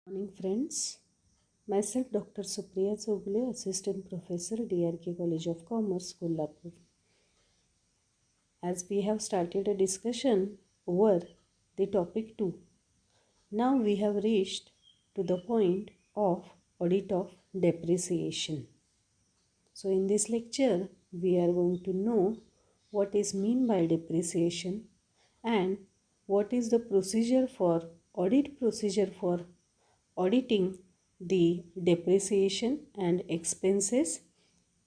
Morning friends, myself Dr. Supriya Chogle, Assistant Professor, DRK College of Commerce, Kolhapur. As we have started a discussion over the topic 2, now we have reached to the point of audit of depreciation. So in this lecture, we are going to know what is mean by depreciation and what is the procedure for audit procedure for auditing the depreciation and expenses,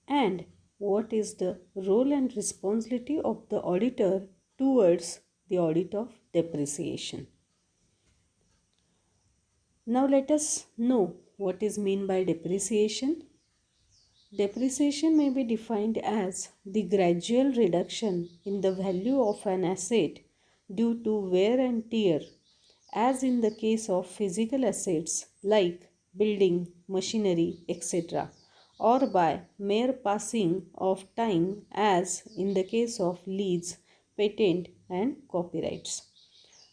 and what is the role and responsibility of the auditor towards the audit of depreciation. Now let us know what is mean by depreciation. Depreciation may be defined as the gradual reduction in the value of an asset due to wear and tear, as in the case of physical assets like building, machinery, etc., or by mere passing of time, as in the case of lease, patent, and copyrights.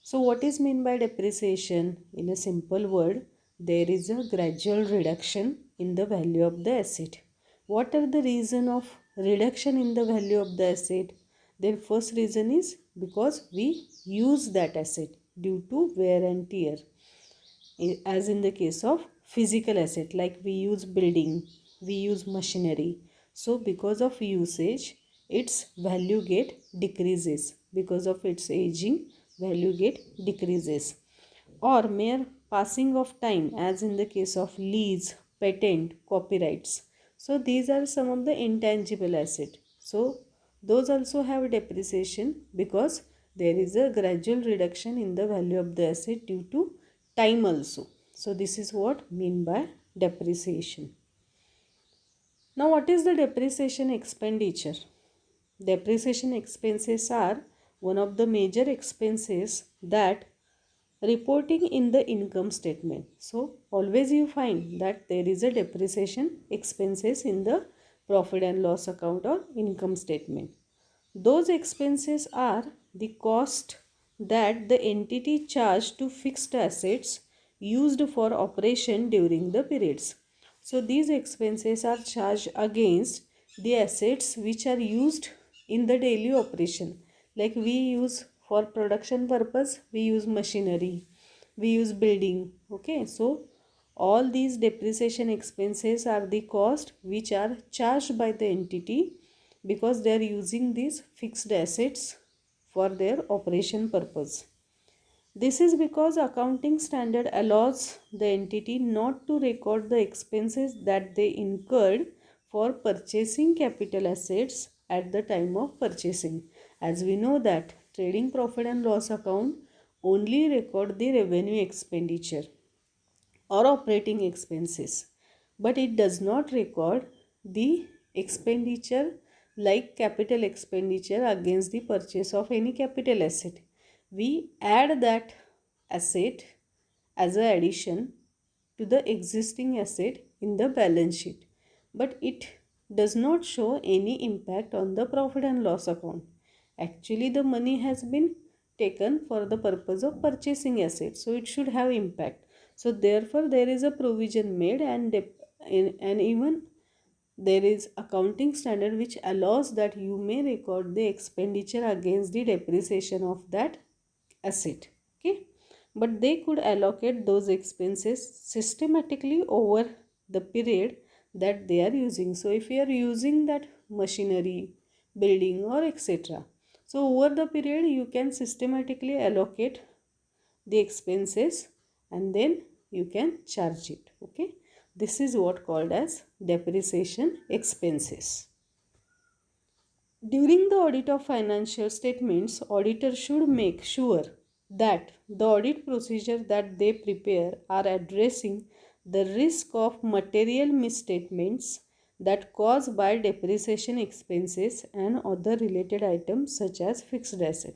So, what is meant by depreciation? In a simple word, there is a gradual reduction in the value of the asset. What are the reason of reduction in the value of the asset? Then first reason is because we use that asset due to wear and tear. As in the case of physical asset, like we use building, we use machinery. So because of usage, its value get decreases. Because of its aging, value get decreases. Or mere passing of time, as in the case of lease, patent, copyrights. So these are some of the intangible asset. So those also have depreciation because there is a gradual reduction in the value of the asset due to time also. So this is what mean by depreciation. Now what is the depreciation expenditure? Depreciation expenses are one of the major expenses that reporting in the income statement. So always you find that there is a depreciation expenses in the profit and loss account or income statement. Those expenses are the cost that the entity charged to fixed assets used for operation during the periods. So these expenses are charged against the assets which are used in the daily operation. Like we use for production purpose, we use machinery, we use building. Okay, so all these depreciation expenses are the cost which are charged by the entity because they are using these fixed assets for their operation purpose. This is because accounting standard allows the entity not to record the expenses that they incurred for purchasing capital assets at the time of purchasing. As we know that trading profit and loss account only record the revenue expenditure or operating expenses, but it does not record the expenditure like capital expenditure against the purchase of any capital asset. We add that asset as an addition to the existing asset in the balance sheet, but it does not show any impact on the profit and loss account. Actually, the money has been taken for the purpose of purchasing assets, so it should have impact. So therefore there is a provision made, and even there is accounting standard which allows that you may record the expenditure against the depreciation of that asset. Okay, but they could allocate those expenses systematically over the period that they are using. So if you are using that machinery, building, or etc., so over the period you can systematically allocate the expenses and then you can charge it. Okay, this is what called as depreciation expenses. During the audit of financial statements, auditors should make sure that the audit procedure that they prepare are addressing the risk of material misstatements that caused by depreciation expenses and other related items such as fixed asset.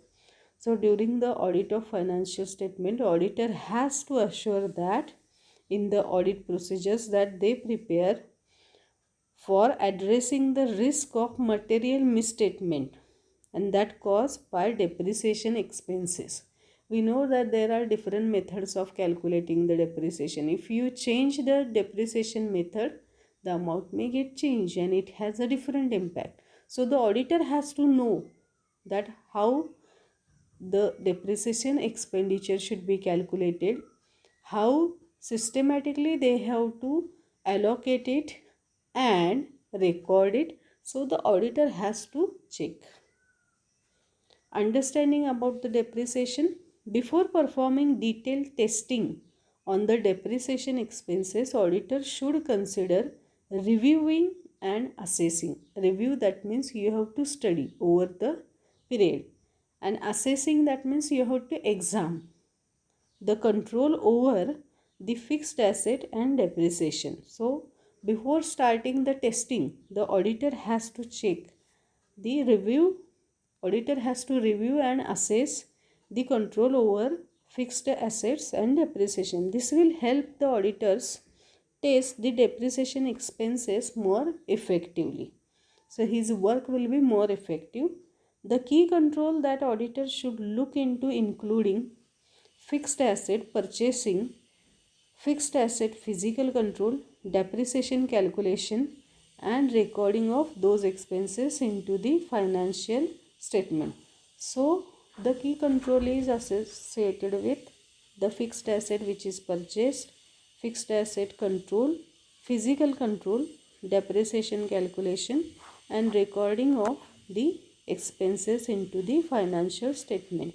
So during the audit of financial statement, auditor has to assure that in the audit procedures that they prepare for addressing the risk of material misstatement and that caused by depreciation expenses. we know that there are different methods of calculating the depreciation. If you change the depreciation method, the amount may get changed and it has a different impact. So the auditor has to know that how the depreciation expenditure should be calculated, how systematically they have to allocate it and record it. So the auditor has to check. Understanding about the depreciation. Before performing detailed testing on the depreciation expenses, auditor should consider reviewing and assessing. Review, that means you have to study over the period, and assessing, that means you have to examine the control over the fixed asset and depreciation. So before starting the testing, the auditor has to check the review. Auditor has to review and assess the control over fixed assets and depreciation. This will help the auditors test the depreciation expenses more effectively. So his work will be more effective. The key control that auditors should look into including fixed asset purchasing, fixed asset physical control, depreciation calculation, and recording of those expenses into the financial statement. So the key control is associated with the fixed asset which is purchased, fixed asset control, physical control, depreciation calculation, and recording of the expenses into the financial statement.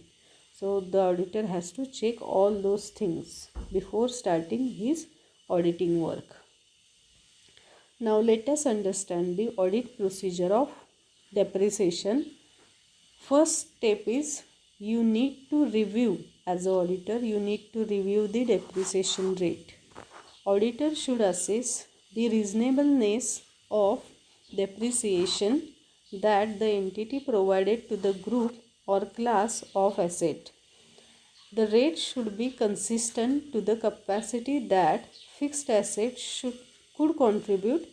So the auditor has to check all those things before starting his auditing work. Now let us understand the audit procedure of depreciation. First step is you need to review, as an auditor, you need to review the depreciation rate. Auditor should assess the reasonableness of depreciation that the entity provided to the group or class of asset. The rate should be consistent to the capacity that fixed assets could contribute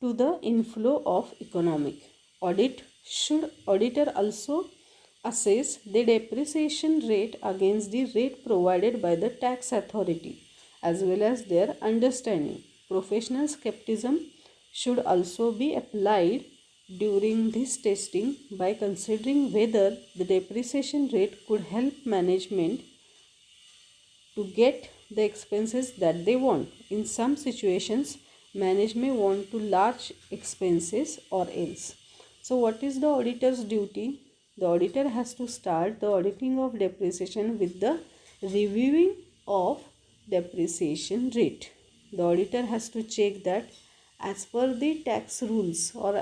to the inflow of economic. Auditor also assess the depreciation rate against the rate provided by the tax authority as well as their understanding. Professional skepticism should also be applied during this testing by considering whether the depreciation rate could help management to get the expenses that they want. In some situations, management want to large expenses or else. So what is the auditor's duty? The auditor has to start the auditing of depreciation with the reviewing of depreciation rate. The auditor has to check that as per the tax rules or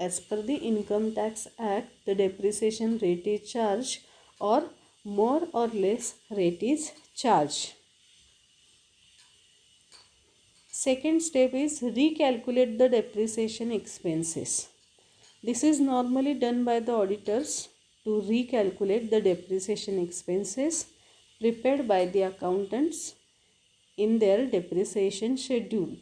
as per the Income Tax Act, the depreciation rate is charged or more or less rate is charged. Second step is recalculate the depreciation expenses. This is normally done by the auditors to recalculate the depreciation expenses prepared by the accountants in their depreciation schedule.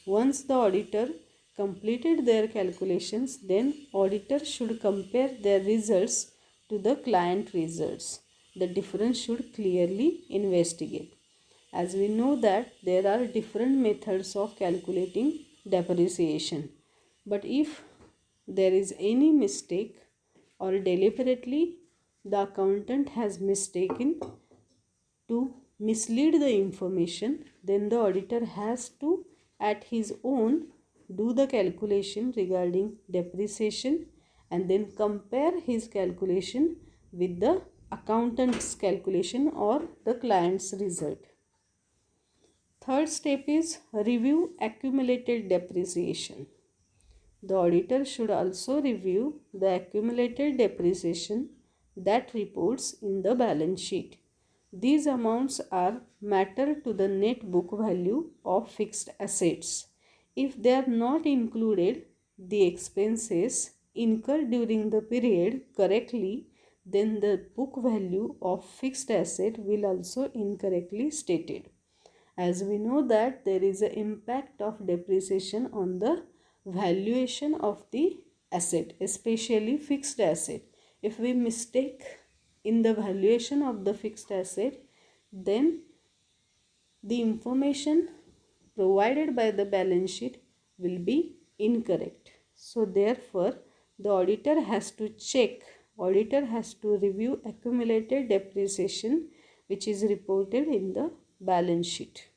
Once the auditor completed their calculations, then auditor should compare their results to the client results. The difference should clearly investigate. As we know that there are different methods of calculating depreciation. But if there is any mistake or deliberately the accountant has mistaken to mislead the information, then the auditor has to at his own do the calculation regarding depreciation and then compare his calculation with the accountant's calculation or the client's result. Third step is review accumulated depreciation. The auditor should also review the accumulated depreciation that reports in the balance sheet. These amounts are matter to the net book value of fixed assets. If they are not included, the expenses incurred during the period correctly, then the book value of fixed asset will also incorrectly stated. As we know that there is an impact of depreciation on the valuation of the asset, especially fixed asset. If we mistake in the valuation of the fixed asset, then the information provided by the balance sheet will be incorrect. So therefore, the auditor has to review accumulated depreciation which is reported in the balance sheet.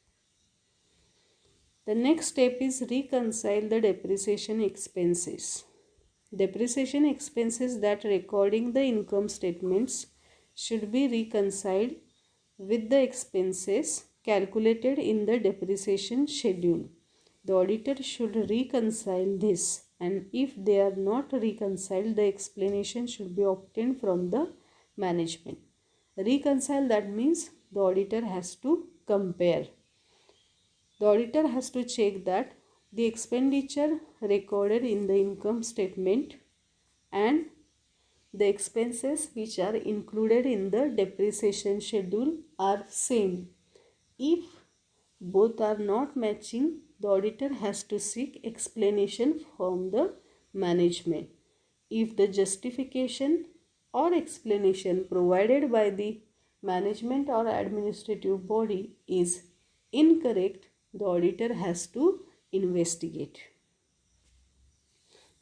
The next step is reconcile the depreciation expenses. Depreciation expenses that recording the income statements should be reconciled with the expenses calculated in the depreciation schedule. The auditor should reconcile this, and if they are not reconciled, the explanation should be obtained from the management. Reconcile, that means the auditor has to compare. The auditor has to check that the expenditure recorded in the income statement and the expenses which are included in the depreciation schedule are same. If both are not matching, the auditor has to seek explanation from the management. If the justification or explanation provided by the management or administrative body is incorrect, the auditor has to investigate.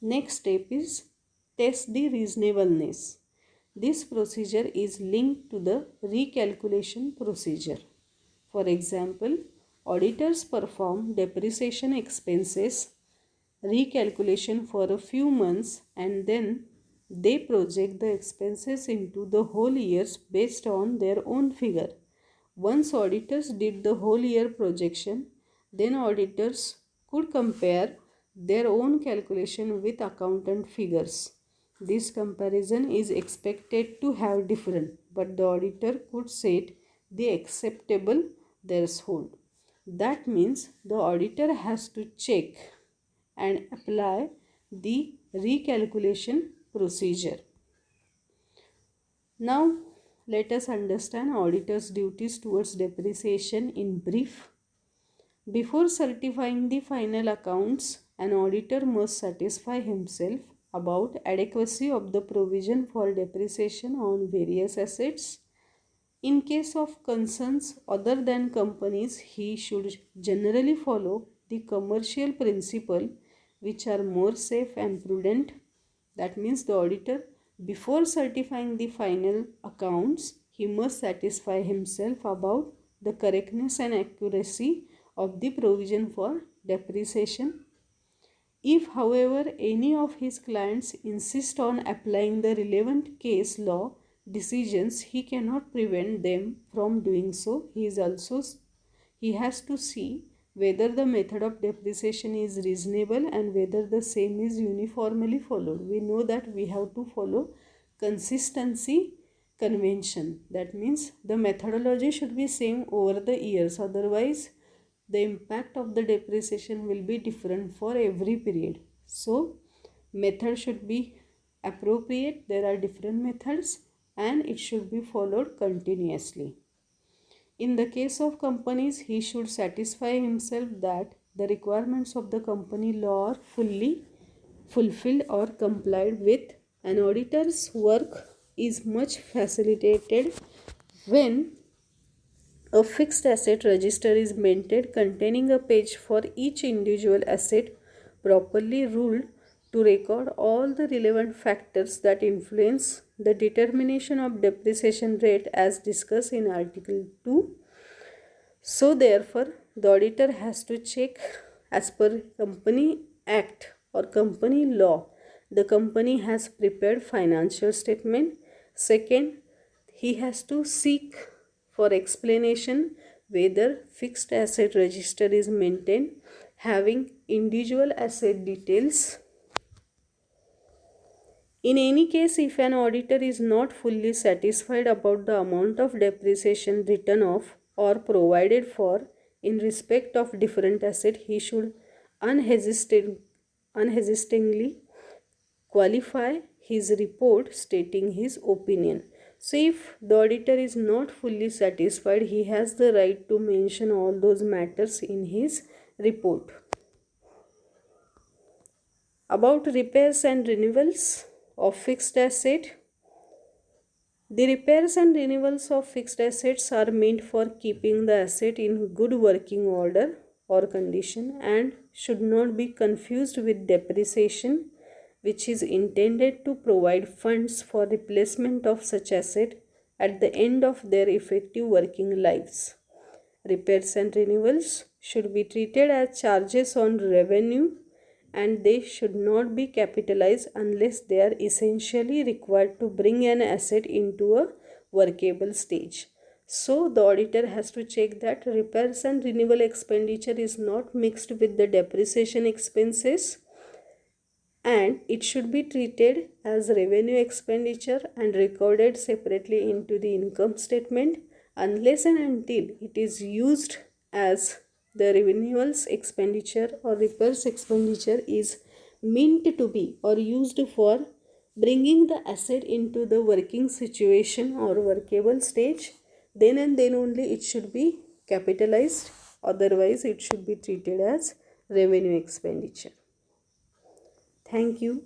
Next step is test the reasonableness. This procedure is linked to the recalculation procedure. For example, auditors perform depreciation expenses recalculation for a few months and then they project the expenses into the whole years based on their own figure. Once auditors did the whole year projection, then auditors could compare their own calculation with accountant figures. This comparison is expected to have different, but the auditor could set the acceptable threshold. That means the auditor has to check and apply the recalculation procedure. Now, let us understand auditor's duties towards depreciation in brief. Before certifying the final accounts, an auditor must satisfy himself about adequacy of the provision for depreciation on various assets. In case of concerns other than companies, he should generally follow the commercial principle which are more safe and prudent. That means the auditor, before certifying the final accounts, he must satisfy himself about the correctness and accuracy of the provision for depreciation. If, however, any of his clients insist on applying the relevant case law decisions, he cannot prevent them from doing so. He has to see whether the method of depreciation is reasonable and whether the same is uniformly followed. We know that we have to follow consistency convention. That means the methodology should be same over the years, otherwise the impact of the depreciation will be different for every period. So method should be appropriate. There are different methods and it should be followed continuously. In the case of companies, he should satisfy himself that the requirements of the company law are fully fulfilled or complied with. An auditor's work is much facilitated when a fixed asset register is maintained containing a page for each individual asset properly ruled to record all the relevant factors that influence the determination of depreciation rate as discussed in Article 2. So therefore, the auditor has to check as per Company Act or company law. The company has prepared financial statement. Second, he has to seek for explanation whether fixed asset register is maintained having individual asset details. In any case, if an auditor is not fully satisfied about the amount of depreciation written off or provided for in respect of different asset, he should unhesitatingly qualify his report stating his opinion. So if the auditor is not fully satisfied, he has the right to mention all those matters in his report. About repairs and renewals of fixed asset, The repairs and renewals of fixed assets are meant for keeping the asset in good working order or condition and should not be confused with depreciation, which is intended to provide funds for replacement of such asset at the end of their effective working lives. Repairs and renewals should be treated as charges on revenue and they should not be capitalized unless they are essentially required to bring an asset into a workable stage. So the auditor has to check that repairs and renewal expenditure is not mixed with the depreciation expenses and it should be treated as revenue expenditure and recorded separately into the income statement unless and until it is used as the renewals expenditure or repairs expenditure is meant to be or used for bringing the asset into the working situation or workable stage, then and then only it should be capitalized, otherwise it should be treated as revenue expenditure. Thank you.